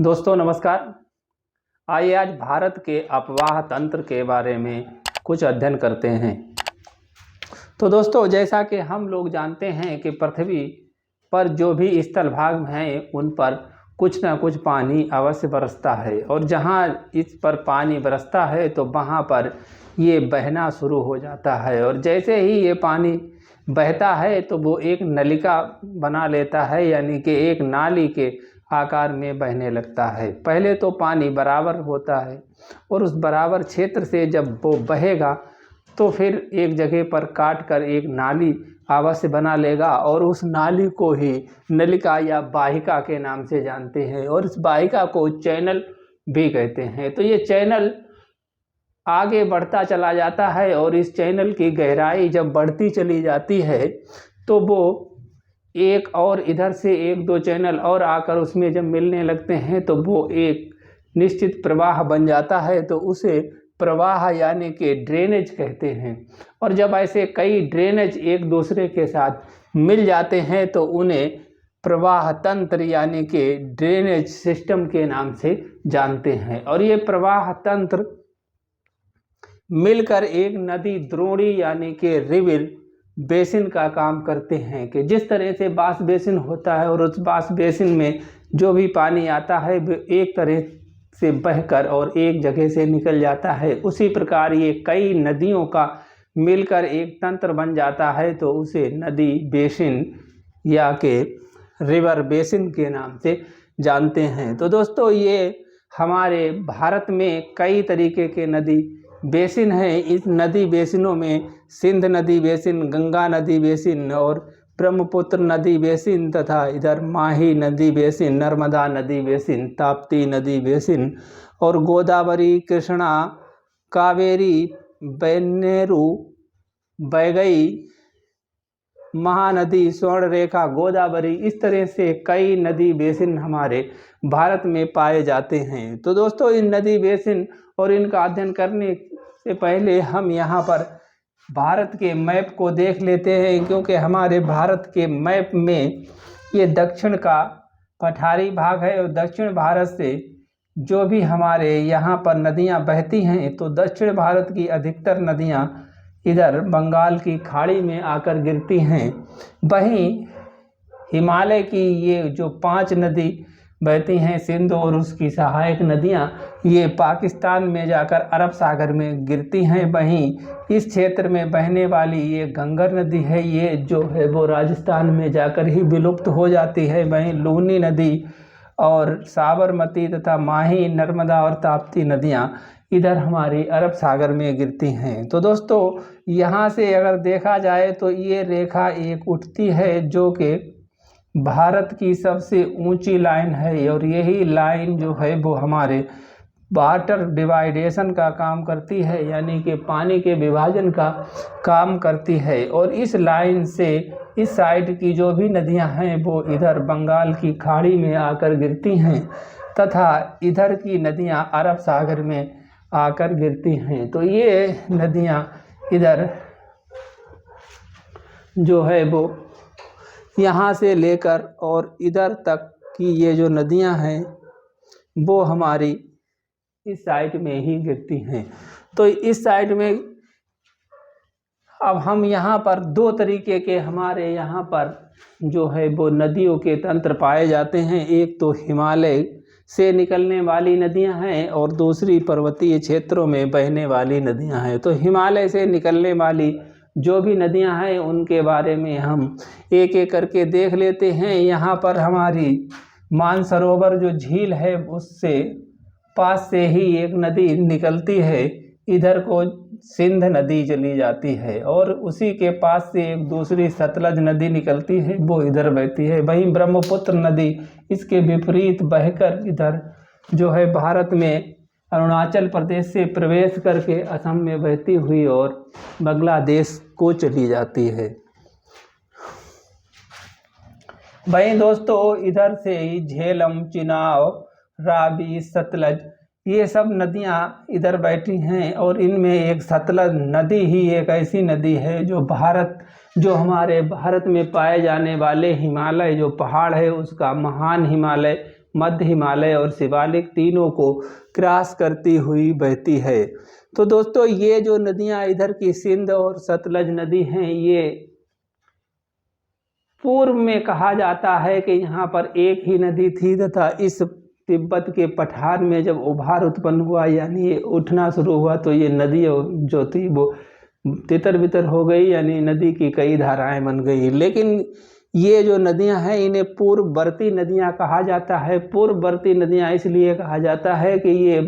दोस्तों नमस्कार। आइए आज भारत के अपवाह तंत्र के बारे में कुछ अध्ययन करते हैं। तो दोस्तों जैसा कि हम लोग जानते हैं कि पृथ्वी पर जो भी स्थल भाग हैं उन पर कुछ ना कुछ पानी अवश्य बरसता है, और जहाँ इस पर पानी बरसता है तो वहाँ पर ये बहना शुरू हो जाता है। और जैसे ही ये पानी बहता है तो वो एक नलिका बना लेता है, यानी कि एक नाली के आकार में बहने लगता है। पहले तो पानी बराबर होता है और उस बराबर क्षेत्र से जब वो बहेगा तो फिर एक जगह पर काट कर एक नाली अवश्य बना लेगा, और उस नाली को ही नलिका या वाहिका के नाम से जानते हैं, और इस वाहिका को चैनल भी कहते हैं। तो ये चैनल आगे बढ़ता चला जाता है, और इस चैनल की गहराई जब बढ़ती चली जाती है तो वो एक और इधर से एक दो चैनल और आकर उसमें जब मिलने लगते हैं तो वो एक निश्चित प्रवाह बन जाता है, तो उसे प्रवाह यानी कि ड्रेनेज कहते हैं। और जब ऐसे कई ड्रेनेज एक दूसरे के साथ मिल जाते हैं तो उन्हें प्रवाह तंत्र यानी कि ड्रेनेज सिस्टम के नाम से जानते हैं। और ये प्रवाह तंत्र मिलकर एक नदी द्रोणी यानी कि रिवर बेसिन का काम करते हैं। कि जिस तरह से बांस बेसिन होता है और उस बांस बेसिन में जो भी पानी आता है वो एक तरह से बहकर और एक जगह से निकल जाता है, उसी प्रकार ये कई नदियों का मिलकर एक तंत्र बन जाता है, तो उसे नदी बेसिन या के रिवर बेसिन के नाम से जानते हैं। तो दोस्तों ये हमारे भारत में कई तरीके के नदी बेसिन हैं। इस नदी बेसिनों में सिंध नदी बेसिन, गंगा नदी बेसिन और ब्रह्मपुत्र नदी बेसिन तथा इधर माही नदी बेसिन, नर्मदा नदी बेसिन, ताप्ती नदी बेसिन और गोदावरी, कृष्णा, कावेरी, बेन्नेरू, बैगई, महानदी, स्वर्णरेखा, गोदावरी, इस तरह से कई नदी बेसिन हमारे भारत में पाए जाते हैं। तो दोस्तों इन नदी बेसिन और इनका अध्ययन करने से पहले हम यहाँ पर भारत के मैप को देख लेते हैं, क्योंकि हमारे भारत के मैप में ये दक्षिण का पठारी भाग है, और दक्षिण भारत से जो भी हमारे यहाँ पर नदियाँ बहती हैं तो दक्षिण भारत की अधिकतर नदियाँ इधर बंगाल की खाड़ी में आकर गिरती हैं। वहीं हिमालय की ये जो 5 नदी बहती हैं, सिंध और उसकी सहायक नदियाँ, ये पाकिस्तान में जाकर अरब सागर में गिरती हैं। वहीं इस क्षेत्र में बहने वाली ये घंगर नदी है, ये जो है वो राजस्थान में जाकर ही विलुप्त हो जाती है। वहीं लूनी नदी और साबरमती तथा माही, नर्मदा और ताप्ती नदियाँ इधर हमारी अरब सागर में गिरती हैं। तो दोस्तों यहाँ से अगर देखा जाए तो ये रेखा एक उठती है जो कि भारत की सबसे ऊंची लाइन है, और यही लाइन जो है वो हमारे वाटर डिवाइडेशन का काम करती है, यानी कि पानी के विभाजन का काम करती है। और इस लाइन से इस साइड की जो भी नदियां हैं वो इधर बंगाल की खाड़ी में आकर गिरती हैं तथा इधर की नदियां अरब सागर में आकर गिरती हैं। तो ये नदियां इधर जो है वो यहाँ से लेकर और इधर तक की ये जो नदियाँ हैं वो हमारी इस साइड में ही गिरती हैं। तो इस साइड में अब हम यहाँ पर 2 तरीके के हमारे यहाँ पर जो है वो नदियों के तंत्र पाए जाते हैं। एक तो हिमालय से निकलने वाली नदियाँ हैं और दूसरी पर्वतीय क्षेत्रों में बहने वाली नदियाँ हैं। तो हिमालय से निकलने वाली जो भी नदियां हैं उनके बारे में हम एक एक करके देख लेते हैं। यहाँ पर हमारी मानसरोवर जो झील है उससे पास से ही एक नदी निकलती है, इधर को सिंध नदी चली जाती है, और उसी के पास से एक दूसरी सतलज नदी निकलती है, वो इधर बहती है। वहीं ब्रह्मपुत्र नदी इसके विपरीत बहकर इधर जो है भारत में अरुणाचल प्रदेश से प्रवेश करके असम में बहती हुई और बांग्लादेश को चली जाती है। वहीं दोस्तों इधर से ही झेलम, चिनाब, रावी, सतलज, ये सब नदियां इधर बैठी हैं, और इनमें एक सतलज नदी ही एक ऐसी नदी है जो हमारे भारत में पाए जाने वाले हिमालय जो पहाड़ है उसका महान हिमालय मध्य हिमालय और शिवालिक तीनों को क्रॉस करती हुई बहती है। तो दोस्तों ये जो नदियां इधर की सिंध और सतलज नदी हैं, ये पूर्व में कहा जाता है कि यहाँ पर एक ही नदी थी तथा इस तिब्बत के पठार में जब उभार उत्पन्न हुआ, यानी ये उठना शुरू हुआ, तो ये नदी जो थी वो तितर बितर हो गई, यानी नदी की कई धाराएं बन गई। लेकिन ये जो नदियां हैं इन्हें पूर्ववर्ती नदियां कहा जाता है। पूर्ववर्ती नदियां इसलिए कहा जाता है कि ये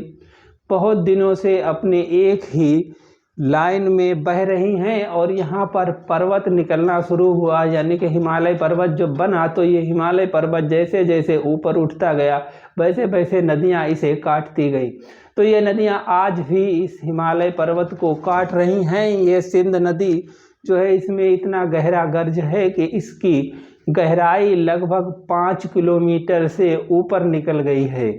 बहुत दिनों से अपने एक ही लाइन में बह रही हैं और यहाँ पर पर्वत निकलना शुरू हुआ, यानी कि हिमालय पर्वत जो बना, तो ये हिमालय पर्वत जैसे जैसे ऊपर उठता गया वैसे वैसे नदियाँ इसे काटती गई। तो ये नदियाँ आज भी इस हिमालय पर्वत को काट रही हैं। ये सिंध नदी जो है इसमें इतना गहरा गर्ज है कि इसकी गहराई लगभग 5 किलोमीटर से ऊपर निकल गई है,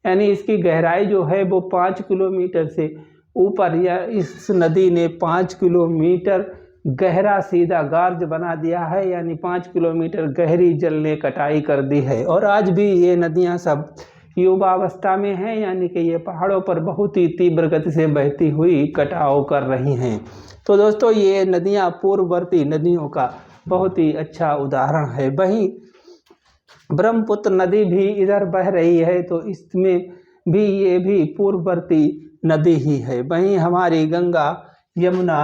यानी इसकी गहराई जो है वो 5 किलोमीटर से ऊपर, या इस नदी ने 5 किलोमीटर गहरा सीधा गार्ज बना दिया है, यानी 5 किलोमीटर गहरी जल ने कटाई कर दी है। और आज भी ये नदियां सब युवावस्था में हैं, यानी कि ये पहाड़ों पर बहुत ही तीव्र गति से बहती हुई कटाव कर रही हैं। तो दोस्तों ये नदियां पूर्ववर्ती नदियों का बहुत ही अच्छा उदाहरण है। वहीं ब्रह्मपुत्र नदी भी इधर बह रही है, तो इसमें भी ये भी पूर्ववर्ती नदी ही है। वहीं हमारी गंगा, यमुना,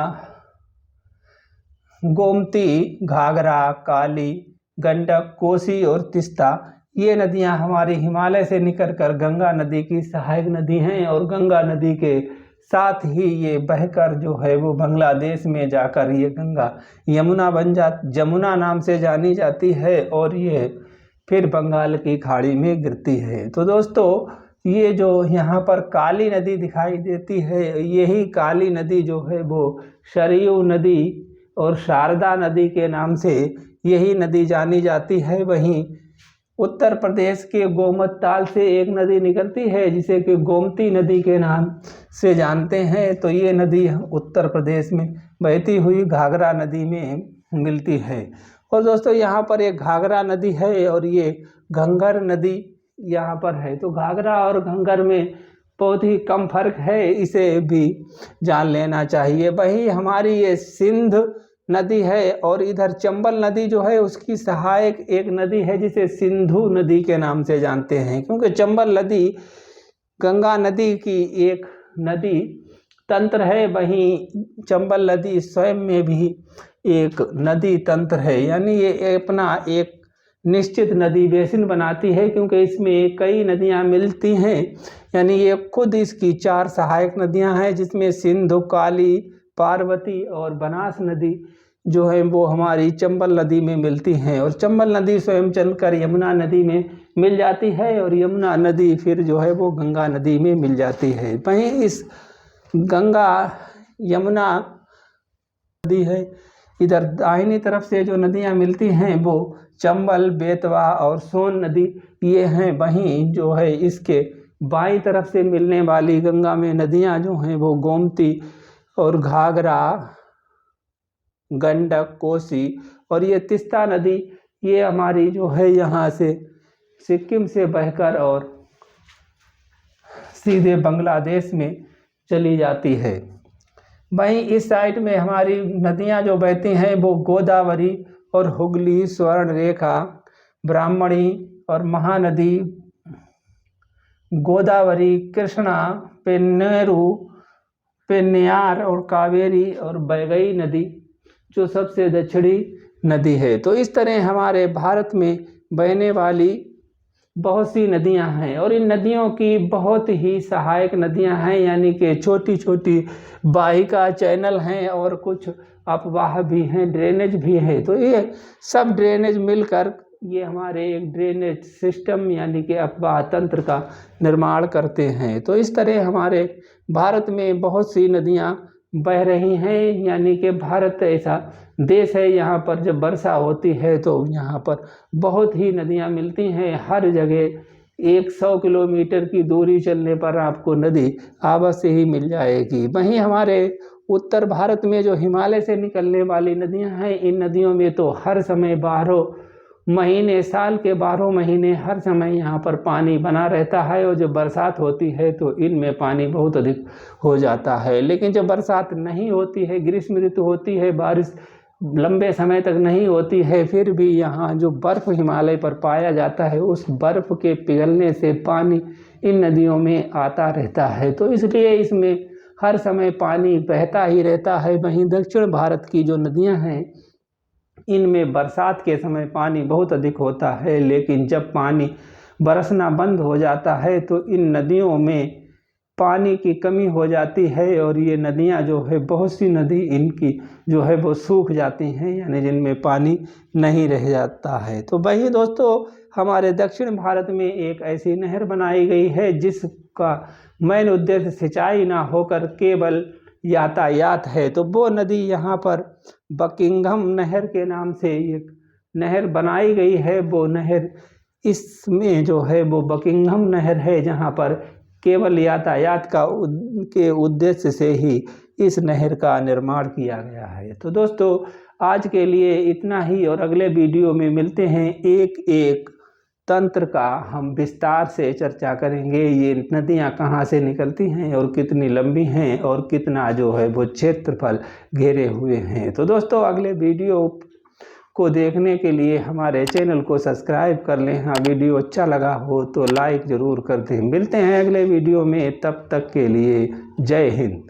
गोमती, घाघरा, काली, गंडक, कोसी और तीस्ता, ये नदियां हमारी हिमालय से निकलकर गंगा नदी की सहायक नदी हैं और गंगा नदी के साथ ही ये बहकर जो है वो बांग्लादेश में जाकर ये गंगा जमुना नाम से जानी जाती है और ये फिर बंगाल की खाड़ी में गिरती है। तो दोस्तों ये जो यहाँ पर काली नदी दिखाई देती है, यही काली नदी जो है वो सरयू नदी और शारदा नदी के नाम से यही नदी जानी जाती है। वहीं उत्तर प्रदेश के गोमत ताल से एक नदी निकलती है जिसे कि गोमती नदी के नाम से जानते हैं। तो ये नदी उत्तर प्रदेश में बहती हुई घाघरा नदी में मिलती है। और दोस्तों यहाँ पर एक घाघरा नदी है और ये घंघर नदी यहाँ पर है। तो घाघरा और घंघर में बहुत ही कम फर्क है, इसे भी जान लेना चाहिए। वही हमारी ये सिंध नदी है और इधर चंबल नदी जो है उसकी सहायक एक नदी है जिसे सिंधु नदी के नाम से जानते हैं, क्योंकि चंबल नदी गंगा नदी की एक नदी तंत्र है, वहीं चंबल नदी स्वयं में भी एक नदी तंत्र है, यानी ये अपना एक निश्चित नदी बेसिन बनाती है, क्योंकि इसमें कई नदियां मिलती हैं। यानी ये खुद इसकी 4 सहायक नदियां हैं जिसमें सिंधु, काली, पार्वती और बनास नदी जो है वो हमारी चंबल नदी में मिलती हैं। और चंबल नदी स्वयं चलकर यमुना नदी में मिल जाती है और यमुना नदी फिर जो है वो गंगा नदी में मिल जाती है। वहीं इस गंगा यमुना नदी है, इधर दाहिनी तरफ से जो नदियां मिलती हैं वो चंबल, बेतवा और सोन नदी ये हैं। वहीं जो है इसके बाईं तरफ से मिलने वाली गंगा में नदियां जो हैं वो गोमती और घाघरा, गंडक, कोसी और ये तीस्ता नदी, ये हमारी जो है यहाँ से सिक्किम से बहकर और सीधे बांग्लादेश में चली जाती है। वहीं इस साइड में हमारी नदियां जो बहती हैं वो गोदावरी और हुगली, स्वर्णरेखा, ब्राह्मणी और महानदी, गोदावरी, कृष्णा, पेन्नेरू, पेन्नार और कावेरी और बैगई नदी जो सबसे दक्षिणी नदी है। तो इस तरह हमारे भारत में बहने वाली बहुत सी नदियां हैं और इन नदियों की बहुत ही सहायक नदियां हैं, यानी कि छोटी छोटी वाहिका चैनल हैं और कुछ अपवाह भी हैं, ड्रेनेज भी है। तो ये सब ड्रेनेज मिलकर ये हमारे एक ड्रेनेज सिस्टम यानी कि अपवाह तंत्र का निर्माण करते हैं। तो इस तरह हमारे भारत में बहुत सी नदियां बह रही हैं, यानी कि भारत ऐसा देश है यहाँ पर जब वर्षा होती है तो यहाँ पर बहुत ही नदियाँ मिलती हैं। हर जगह 100 किलोमीटर की दूरी चलने पर आपको नदी आवास से ही मिल जाएगी। वहीं हमारे उत्तर भारत में जो हिमालय से निकलने वाली नदियाँ हैं, इन नदियों में तो हर समय बारहों महीने, साल के 12 महीने हर समय यहाँ पर पानी बना रहता है। और जब बरसात होती है तो इनमें पानी बहुत अधिक हो जाता है। लेकिन जब बरसात नहीं होती है, ग्रीष्म ऋतु होती है, बारिश लंबे समय तक नहीं होती है, फिर भी यहाँ जो बर्फ़ हिमालय पर पाया जाता है, उस बर्फ़ के पिघलने से पानी इन नदियों में आता रहता है। तो इसलिए इसमें हर समय पानी बहता ही रहता है। वहीं दक्षिण भारत की जो नदियाँ हैं, इनमें बरसात के समय पानी बहुत अधिक होता है, लेकिन जब पानी बरसना बंद हो जाता है तो इन नदियों में पानी की कमी हो जाती है और ये नदियाँ जो है, बहुत सी नदी इनकी जो है वो सूख जाती हैं, यानी जिनमें पानी नहीं रह जाता है। तो वही दोस्तों, हमारे दक्षिण भारत में एक ऐसी नहर बनाई गई है जिसका मेन उद्देश्य सिंचाई ना होकर केवल यातायात है। तो वो नदी यहाँ पर बकिंघम नहर के नाम से एक नहर बनाई गई है। वो नहर, इसमें जो है वो बकिंघम नहर है, जहाँ पर केवल यातायात के उद्देश्य से ही इस नहर का निर्माण किया गया है। तो दोस्तों, आज के लिए इतना ही, और अगले वीडियो में मिलते हैं। एक एक तंत्र का हम विस्तार से चर्चा करेंगे। ये नदियाँ कहाँ से निकलती हैं और कितनी लंबी हैं और कितना जो है वो क्षेत्रफल घेरे हुए हैं। तो दोस्तों, अगले वीडियो को देखने के लिए हमारे चैनल को सब्सक्राइब कर लें। हाँ, वीडियो अच्छा लगा हो तो लाइक ज़रूर कर दें। मिलते हैं अगले वीडियो में, तब तक के लिए जय हिंद।